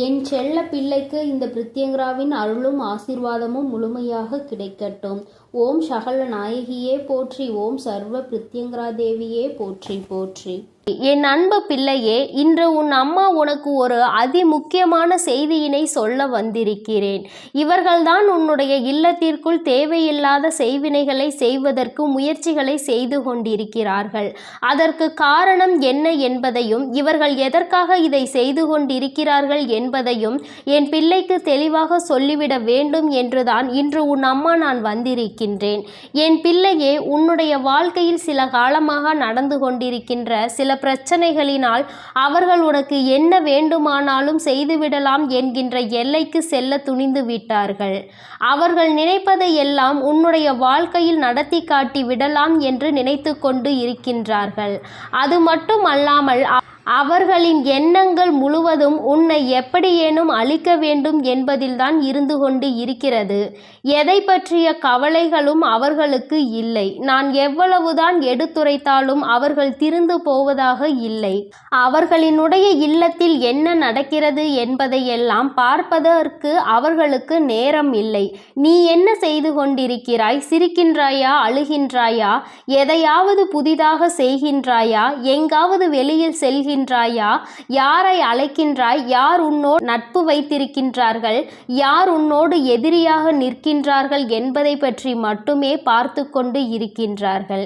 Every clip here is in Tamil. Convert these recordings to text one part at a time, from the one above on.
என் செல்ல பிள்ளைக்கு இந்த பிரித்யங்கராவின் அருளும் ஆசீர்வாதமும் முழுமையாக கிடைக்கட்டும். ஓம் சகல நாயகியே போற்றி. ஓம் சர்வ பிரித்யங்கரா தேவியே போற்றி போற்றி. என் அன்பு பிள்ளையே, இன்று உன் அம்மா உனக்கு ஒரு அதி முக்கியமான செய்தியினை சொல்ல வந்திருக்கிறேன். இவர்கள்தான் உன்னுடைய இல்லத்திற்குள் தேவையில்லாத செய்வினைகளை செய்வதற்கு முயற்சிகளை செய்து கொண்டிருக்கிறார்கள். அதற்கு காரணம் என்ன என்பதையும் இவர்கள் எதற்காக இதை செய்து கொண்டிருக்கிறார்கள் என்பதையும் என் பிள்ளைக்கு தெளிவாக சொல்லிவிட வேண்டும் என்றுதான் இன்று உன் அம்மா நான் வந்திருக்கின்றேன். என் பிள்ளையே, உன்னுடைய வாழ்க்கையில் சில காலமாக நடந்து கொண்டிருக்கின்ற சில பிரச்சனைகளினால் அவர்கள் உனக்கு என்ன வேண்டுமானாலும் செய்துவிடலாம் என்கின்ற எல்லைக்கு செல்ல துணிந்து விட்டார்கள். அவர்கள் நினைப்பதை எல்லாம் உன்னுடைய வாழ்க்கையில் நடத்தி காட்டி விடலாம் என்று நினைத்து கொண்டு இருக்கின்றார்கள். அது மட்டும் அல்லாமல் அவர்களின் எண்ணங்கள் முழுவதும் உன்னை எப்படியேனும் அழிக்க வேண்டும் என்பதில்தான் இருந்து கொண்டு இருக்கிறது. எதை பற்றிய கவலைகளும் அவர்களுக்கு இல்லை. நான் எவ்வளவுதான் எடுத்துரைத்தாலும் அவர்கள் திருந்து போவதாக இல்லை. அவர்களினுடைய இல்லத்தில் என்ன நடக்கிறது என்பதையெல்லாம் பார்ப்பதற்கு அவர்களுக்கு நேரம் இல்லை. நீ என்ன செய்து கொண்டிருக்கிறாய்? சிரிக்கின்றாயா? அழுகின்றாயா? எதையாவது புதிதாக செய்கின்றாயா? எங்காவது வெளியில் செல்கின்றாயா? யாரை அழைக்கின்றாய்? யார் உன்னோடு நட்பு வைத்திருக்கின்றார்கள்? யார் உன்னோடு எதிரியாக நிற்கின்றார்கள் என்பதை பற்றி மட்டுமே பார்த்து கொண்டு இருக்கின்றார்கள்.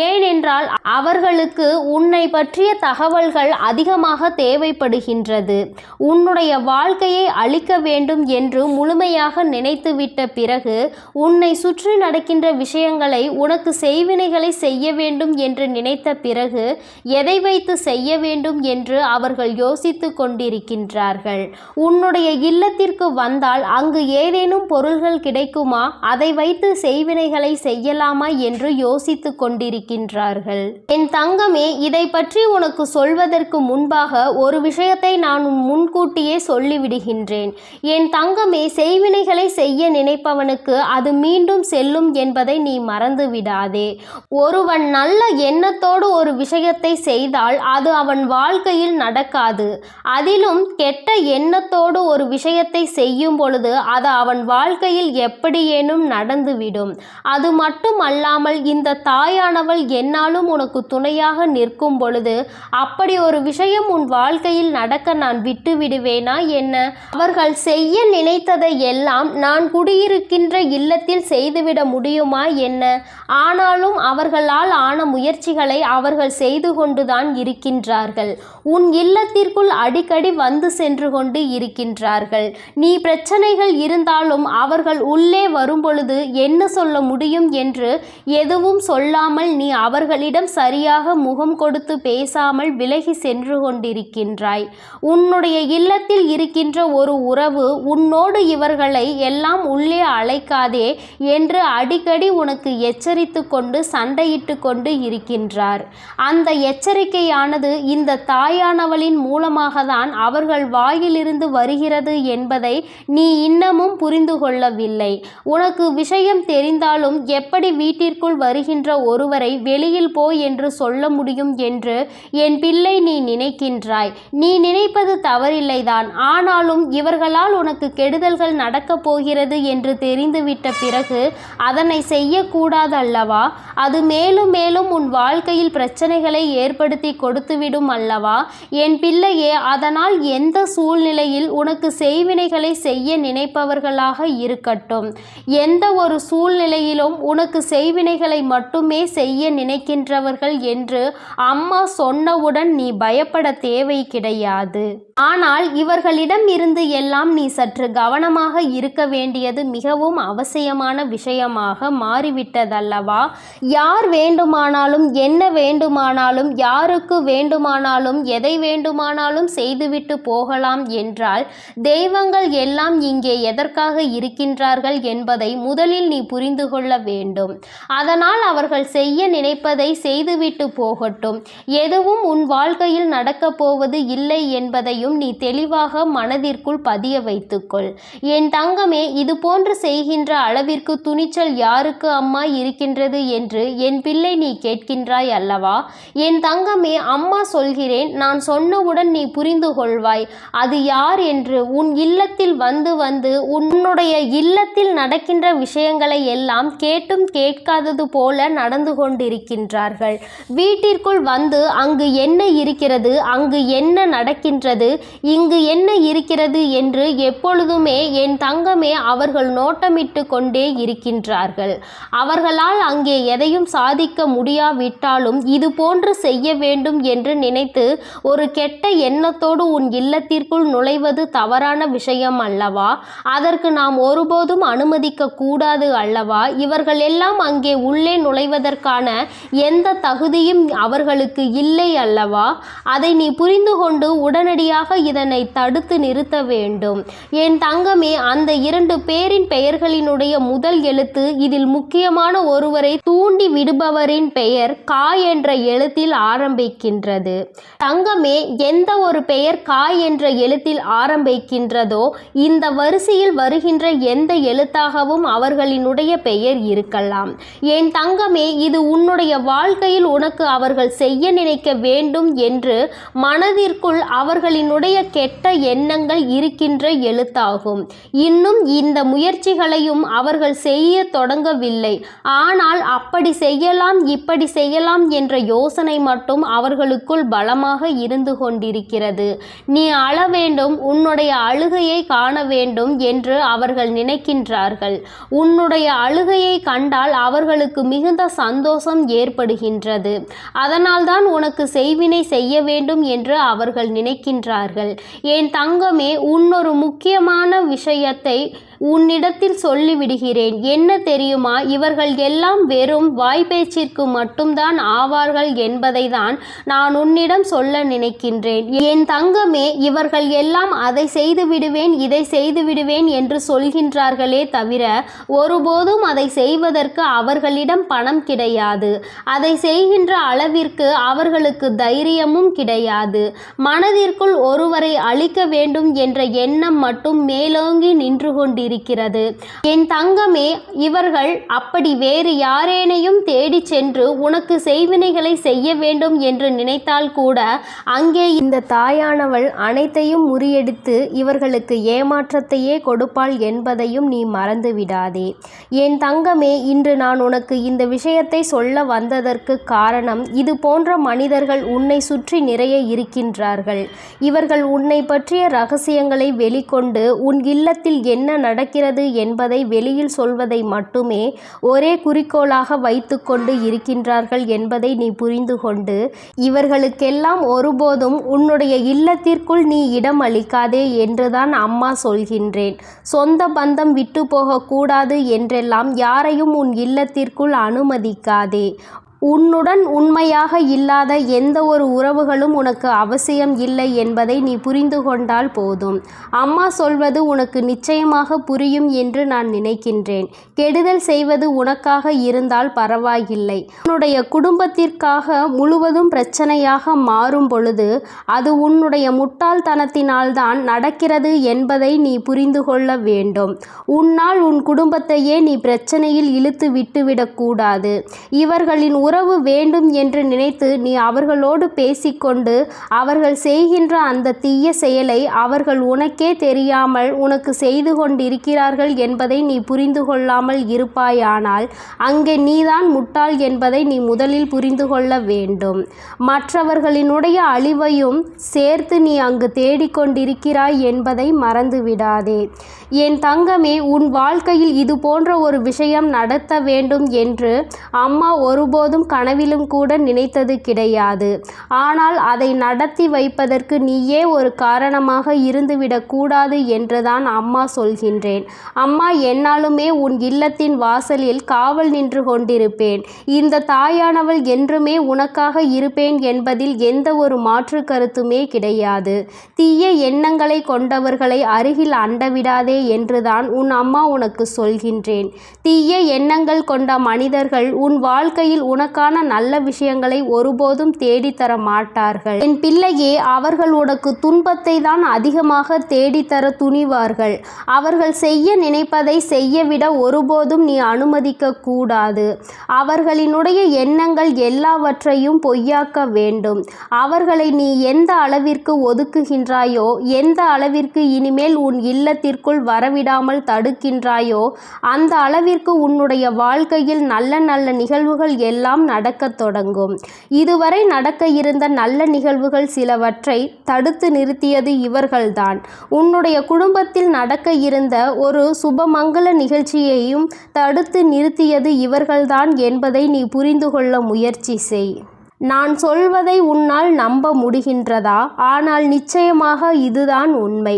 ஏனென்றால் அவர்களுக்கு உன்னை பற்றிய தகவல்கள் அதிகமாக தேவைப்படுகின்றது. உன்னுடைய வாழ்க்கையை அழிக்க வேண்டும் என்று முழுமையாக நினைத்துவிட்ட பிறகு உன்னை சுற்றி நடக்கின்ற விஷயங்களை உனக்கு செய்வினைகளை செய்ய வேண்டும் என்று நினைத்த பிறகு எதை வைத்து செய்ய வேண்டும் என்று அவர்கள் யோசித்து கொண்டிருக்கின்றார்கள். உன்னுடைய இல்லத்திற்கு வந்தால் அங்கு ஏதேனும் பொருள்கள் கிடைக்குமா, அதை வைத்து செய்வினைகளை செய்யலாமா என்று யோசித்து கொண்டிருக்கின்றார்கள். என் தங்கமே, இதை பற்றி உனக்கு சொல்வதற்கு முன்பாக ஒரு விஷயத்தை நான் முன்கூட்டியே சொல்லிவிடுகின்றேன். என் தங்கமே, செய்வினைகளை செய்ய நினைப்பவனுக்கு அது மீண்டும் செல்லும் என்பதை நீ மறந்து விடாதே. ஒருவன் நல்ல எண்ணத்தோடு ஒரு விஷயத்தை செய்தால் அது அவன் வாழ்க்கையில் நடக்காது. அதிலும் கெட்ட எண்ணத்தோடு ஒரு விஷயத்தை செய்யும் பொழுது அது அவன் வாழ்க்கையில் எப்படியேனும் நடந்துவிடும். அது மட்டும் அல்லாமல் இந்த தாயானவள் என்னாலும் உனக்கு துணையாக நிற்கும் பொழுது அப்படி ஒரு விஷயம் உன் வாழ்க்கையில் நடக்க நான் விட்டு விடுவேனா என்ன? அவர்கள் செய்ய நினைத்ததை எல்லாம் நான் குடியிருக்கின்ற இல்லத்தில் செய்துவிட முடியுமா என்ன? ஆனாலும் அவர்களால் ஆன முயற்சிகளை அவர்கள் செய்து கொண்டுதான் இருக்கின்றார்கள். உன் இல்லத்திற்குள் அடிக்கடி வந்து சென்று கொண்டு இருக்கின்றார்கள். நீ பிரச்சனைகள் இருந்தாலும் அவர்கள் உள்ளே வரும்பொழுது என்ன சொல்ல முடியும் என்று எதுவும் சொல்லாமல் நீ அவர்களிடம் சரியாக முகம் கொடுத்து பேசாமல் விலகி சென்று கொண்டிருக்கின்றாய். உன்னுடைய இல்லத்தில் இருக்கின்ற ஒரு உறவு உன்னோடு இவர்களை எல்லாம் உள்ளே அழைக்காதே என்று அடிக்கடி உனக்கு எச்சரித்து கொண்டு சண்டையிட்டு கொண்டு இருக்கின்றார். அந்த எச்சரிக்கையானது இந்த தாயானவளின் மூலமாக தான் அவர்கள் வாயிலிருந்து வருகிறது என்பதை நீ இன்னமும் புரிந்து கொள்ளவில்லை. உனக்கு விஷயம் தெரிந்தாலும் எப்படி வீட்டிற்குள் வருகின்ற ஒருவரை வெளியில் போ என்று சொல்ல முடியும் என்று என் பிள்ளை நீ நினைக்கின்றாய். நீ நினைப்பது தவறில்லைதான். ஆனாலும் இவர்களால் உனக்கு கெடுதல்கள் நடக்கப் போகிறது என்று தெரிந்துவிட்ட பிறகு அதனை செய்யக்கூடாது அல்லவா? அது மேலும் மேலும் உன் வாழ்க்கையில் பிரச்சனைகளை ஏற்படுத்தி கொடுத்துவிடும் அல்லவா? என் பிள்ளையே, அதனால் எந்த சூழ்நிலையில் உனக்கு செய்வினைகளை செய்ய நினைப்பவர்களாக இருக்கட்டும், எந்த ஒரு சூழ்நிலையிலும் உனக்கு செய்வினைகளை மட்டுமே செய்ய நினைக்கின்றவர்கள் என்று அம்மா சொன்னவுடன் நீ பயப்பட தேவை கிடையாது. ஆனால் இவர்களிடம் இருந்து எல்லாம் நீ சற்று கவனமாக இருக்க வேண்டியது மிகவும் அவசியமான விஷயமாக மாறிவிட்டதல்லவா? யார் வேண்டுமானாலும் என்ன வேண்டுமானாலும் யாருக்கு வேண்டுமானாலும் எதை வேண்டுமானாலும் செய்துவிட்டு போகலாம் என்றால் தெய்வங்கள் எல்லாம் இங்கே எதற்காக இருக்கின்றார்கள் என்பதை முதலில் நீ புரிந்து கொள்ள வேண்டும். அதனால் அவர்கள் செய்ய நினைப்பதை செய்துவிட்டு போகட்டும். எதுவும் உன் வாழ்க்கையில் நடக்கப் போவது இல்லை என்பதையும் நீ தெளிவாக மனதிற்குள் பதிய வைத்துக்கொள். என் தங்கமே, இது போன்று செய்கின்ற அளவிற்கு துணிச்சல் யாருக்கு அம்மா இருக்கின்றது என்று என் பிள்ளை நீ கேட்கின்றாய் அல்லவா? என் தங்கமே, அம்மா சொல்கிறேன் சொல்கிறேன். நான் சொன்னவுடன் நீ புரிந்து கொள்வாய் அது யார் என்று. உன் இல்லத்தில் வந்து உன்னுடைய இல்லத்தில் நடக்கின்ற விஷயங்களை எல்லாம் கேட்டும் கேட்காதது போல நடந்து கொண்டிருக்கின்றார்கள். வீட்டிற்குள் வந்து அங்கு என்ன இருக்கிறது, அங்கு என்ன நடக்கின்றது, இங்கு என்ன இருக்கிறது என்று எப்பொழுதுமே என் தங்கமே அவர்கள் நோட்டமிட்டு கொண்டே இருக்கின்றார்கள். அவர்களால் அங்கே எதையும் சாதிக்க முடியாவிட்டாலும் இது போன்று செய்ய வேண்டும் என்று நினைத்து ஒரு கெட்ட எண்ணத்தோடு உன் இல்லத்திற்குள் நுழைவது தவறான விஷயம் அல்லவா? அதற்கு நாம் ஒருபோதும் அனுமதிக்க கூடாது அல்லவா? இவர்கள் எல்லாம் அங்கே உள்ளே நுழைவதற்கான எந்த தகுதியும் அவர்களுக்கு இல்லை அல்லவா? அதை நீ புரிந்து கொண்டு உடனடியாக இதனை தடுத்து நிறுத்த வேண்டும். என் தங்கமே, அந்த 2 பேரின் பெயர்களினுடைய முதல் எழுத்து இதில் முக்கியமான ஒருவரை தூண்டி விடுபவரின் பெயர் கா என்ற எழுத்தில் ஆரம்பிக்கின்றது. தங்கமே, எந்த ஒரு பெயர் கா என்ற எழுத்தில் ஆரம்பிக்கின்றதோ இந்த வரிசையில் வருகின்ற எந்த எழுத்தாகவும் அவர்களினுடைய பெயர் இருக்கலாம். என் தங்கமே, இது உன்னுடைய வாழ்க்கையில் உனக்கு அவர்கள் செய்ய நினைக்க வேண்டும் என்று மனதிற்குள் அவர்களினுடைய கெட்ட எண்ணங்கள் இருக்கின்ற எழுத்தாகும். இன்னும் இந்த முயற்சிகளையும் அவர்கள் செய்ய தொடங்கவில்லை. ஆனால் அப்படி செய்யலாம் இப்படி செய்யலாம் என்ற யோசனை மட்டும் அவர்களுக்குள் பலமாக இருந்து கொண்டிருக்கிறது. நீ அழ வேண்டும், உன்னுடைய அழுகையை காண வேண்டும் என்று அவர்கள் நினைக்கின்றார்கள். உன்னுடைய அழுகையை கண்டால் அவர்களுக்கு மிகுந்த சந்தோஷம் ஏற்படுகின்றது. அதனால்தான் உனக்கு செய்வினை செய்ய வேண்டும் என்று அவர்கள் நினைக்கின்றார்கள். என் தங்கமே, இன்னொரு முக்கியமான விஷயத்தை உன்னிடத்தில் சொல்லிவிடுகிறேன். என்ன தெரியுமா? இவர்கள் எல்லாம் வெறும் வாய்ப்பேச்சிற்கு மட்டும்தான் ஆவார்கள் என்பதை தான் நான் உன்னிடம் சொல்ல நினைக்கின்றேன். என் தங்கமே, இவர்கள் எல்லாம் அதை செய்து விடுவேன் இதை செய்து விடுவேன் என்று சொல்கின்றார்களே தவிர ஒருபோதும் அதை செய்வதற்கு அவர்களிடம் பணம் கிடையாது. அதை செய்கின்ற அளவிற்கு அவர்களுக்கு தைரியமும் கிடையாது. மனதிற்குள் ஒருவரை அழிக்க வேண்டும் என்ற எண்ணம் மட்டும் மேலோங்கி நின்று கொண்டிருக்கிறது. என் தங்கமே, இவர்கள் அப்படி வேறு யாரேனையும் தேடி சென்று உனக்கு செய்வினைகளை செய்ய வேண்டும் என்று நினைத்தால் கூட அங்கே இந்த தாயானவள் அனைத்தையும் முறியடித்து இவர்களுக்கு ஏமாற்றத்தையே கொடுப்பாள் என்பதையும் நீ மறந்து விடாதே. என் தங்கமே, இன்று நான் உனக்கு இந்த விஷயத்தை சொல்ல வந்ததற்கு காரணம், இது போன்ற மனிதர்கள் உன்னை சுற்றி நிறைய இருக்கின்றார்கள். இவர்கள் உன்னை பற்றிய ரகசியங்களை வெளிக்கொண்டு உன் இல்லத்தில் என்ன நடக்கிறது என்பதை வெளியில் சொல்வதை மட்டுமே ஒரே குறிக்கோளாக வைத்துக்கொண்டு இருக்கின்றார்கள் என்பதை நீ புரிந்து கொண்டு இவர்களுக்கெல்லாம் ஒருபோதும் உன்னுடைய இல்லத்திற்குள் நீ இடம் அளிக்காதே என்றுதான் அம்மா சொல்கின்றேன். சொந்த பந்தம் விட்டு போகக்கூடாது என்றெல்லாம் யாரையும் உன் இல்லத்திற்குள் அனுமதிக்காதே. உன்னுடன் உண்மையாக இல்லாத எந்த ஒரு உறவுகளும் உனக்கு அவசியம் இல்லை என்பதை நீ புரிந்து கொண்டால் போதும். அம்மா சொல்வது உனக்கு நிச்சயமாக புரியும் என்று நான் நினைக்கின்றேன். கெடுதல் செய்வது உனக்காக இருந்தால் பரவாயில்லை. உன்னுடைய குடும்பத்திற்காக முழுவதும் பிரச்சனையாக மாறும் பொழுது அது உன்னுடைய முட்டாள்தனத்தினால்தான் நடக்கிறது என்பதை நீ புரிந்து கொள்ள வேண்டும். உன்னால் உன் குடும்பத்தையே நீ பிரச்சனையில் இழுத்து விட்டுவிடக்கூடாது. இவர்களின் உறவு வேண்டும் என்று நினைத்து நீ அவர்களோடு பேசிக்கொண்டு அவர்கள் செய்கின்ற அந்த தீய செயலை அவர்கள் உனக்கே தெரியாமல் உனக்கு செய்து கொண்டிருக்கிறார்கள் என்பதை நீ புரிந்து கொள்ளாமல் இருப்பாயானால் அங்கே நீதான் முட்டாள் என்பதை நீ முதலில் புரிந்து கொள்ள வேண்டும். மற்றவர்களினுடைய அழிவையும் சேர்த்து நீ அங்கு தேடிக்கொண்டிருக்கிறாய் என்பதை மறந்துவிடாதே. என் தங்கமே, உன் வாழ்க்கையில் இது போன்ற ஒரு விஷயம் நடத்த வேண்டும் என்று அம்மா ஒருபோதும் கனவிலும் கூட நினைத்தது கிடையாது. ஆனால் அதை நடத்தி வைப்பதற்கு நீயே ஒரு காரணமாக இருந்துவிடக் கூடாது என்றுதான் அம்மா சொல்கின்றேன். அம்மா என்னாலுமே உன் இல்லத்தின் வாசலில் காவல் நின்று கொண்டிருப்பேன். இந்த தாயானவள் என்றுமே உனக்காக இருப்பேன் என்பதில் எந்த ஒரு மாற்று கருத்துமே கிடையாது. தீய எண்ணங்களை கொண்டவர்களை அருகில் அண்டவிடாதே என்றுதான் உன் அம்மா உனக்கு சொல்கின்றேன். தீய எண்ணங்கள் கொண்ட மனிதர்கள் உன் வாழ்க்கையில் உனக்கான நல்ல விஷயங்களை ஒருபோதும் தேடித்தர மாட்டார்கள். என் பிள்ளையே, அவர்கள் உனக்கு துன்பத்தை தான் அதிகமாக தேடித்தர துணிவார்கள். அவர்கள் செய்ய நினைப்பதை செய்யவிட ஒருபோதும் நீ அனுமதிக்க கூடாது. அவர்களினுடைய எண்ணங்கள் எல்லாவற்றையும் பொய்யாக்க வேண்டும். அவர்களை நீ எந்த அளவிற்கு ஒதுக்குகின்றாயோ, எந்த அளவிற்கு இனிமேல் உன் இல்லத்திற்குள் வரவிடாமல் தடுக்கின்றாயோ, அந்த அளவிற்கு உன்னுடைய வாழ்க்கையில் நல்ல நல்ல நிகழ்வுகள் எல்லாம் நடக்கத் தொடங்கும். இதுவரை நடக்க இருந்த நல்ல நிகழ்வுகள் சிலவற்றை தடுத்து நிறுத்தியது இவர்கள்தான். உன்னுடைய குடும்பத்தில் நடக்க இருந்த ஒரு சுபமங்கல நிகழ்ச்சியையும் தடுத்து நிறுத்தியது இவர்கள்தான் என்பதை நீ புரிந்து கொள்ள முயற்சி செய். நான் சொல்வதை உன்னால் நம்ப முடிகின்றதா? ஆனால் நிச்சயமாக இதுதான் உண்மை.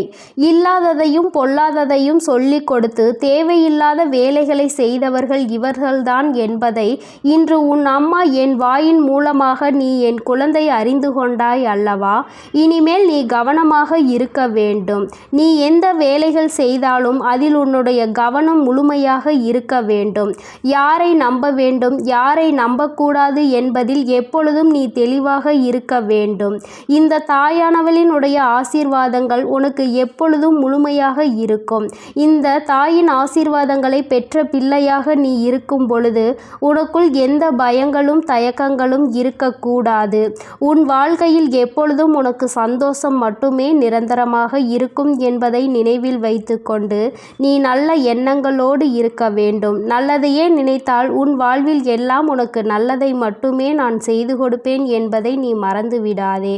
இல்லாததையும் பொல்லாததையும் சொல்லிக் கொடுத்து தேவையில்லாத வேலைகளை செய்தவர்கள் இவர்கள்தான் என்பதை இன்று உன் அம்மா என் வாயின் மூலமாக நீ என் குழந்தை அறிந்து கொண்டாய் அல்லவா? இனிமேல் நீ கவனமாக இருக்க வேண்டும். நீ எந்த வேலைகள் செய்தாலும் அதில் உன்னுடைய கவனம் முழுமையாக இருக்க வேண்டும். யாரை நம்ப வேண்டும், யாரை நம்பக்கூடாது என்பதில் எப்பொழுதும் நீ தெளிவாக இருக்க வேண்டும். இந்த தாயானவளினுடைய ஆசீர்வாதங்கள் உனக்கு எப்பொழுதும் முழுமையாக இருக்கும். இந்த தாயின் ஆசீர்வாதங்களை பெற்ற பிள்ளையாக நீ இருக்கும் பொழுது உனக்குள் எந்த பயங்களும் தயக்கங்களும் இருக்கக்கூடாது. உன் வாழ்க்கையில் எப்பொழுதும் உனக்கு சந்தோஷம் மட்டுமே நிரந்தரமாக இருக்கும் என்பதை நினைவில் வைத்துக்கொண்டு நீ நல்ல எண்ணங்களோடு இருக்க வேண்டும். நல்லதையே நினைத்தால் உன் வாழ்வில் எல்லாம் உனக்கு நல்லதை மட்டுமே நான் செய்து கொடுப்பேன் என்பதை நீ மறந்து விடாதே.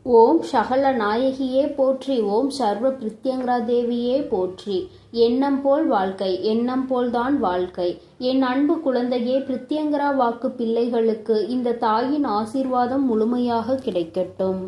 ஓம் சகல நாயகியே போற்றி. ஓம் சர்வ பிரித்யங்கரா தேவியே போற்றி. எண்ணம் போல் வாழ்க்கை, எண்ணம் போல்தான் வாழ்க்கை. என் அன்பு குழந்தையே, பிரித்யங்கரா வாக்கு பிள்ளைகளுக்கு இந்த தாயின் ஆசீர்வாதம் முழுமையாக கிடைக்கட்டும்.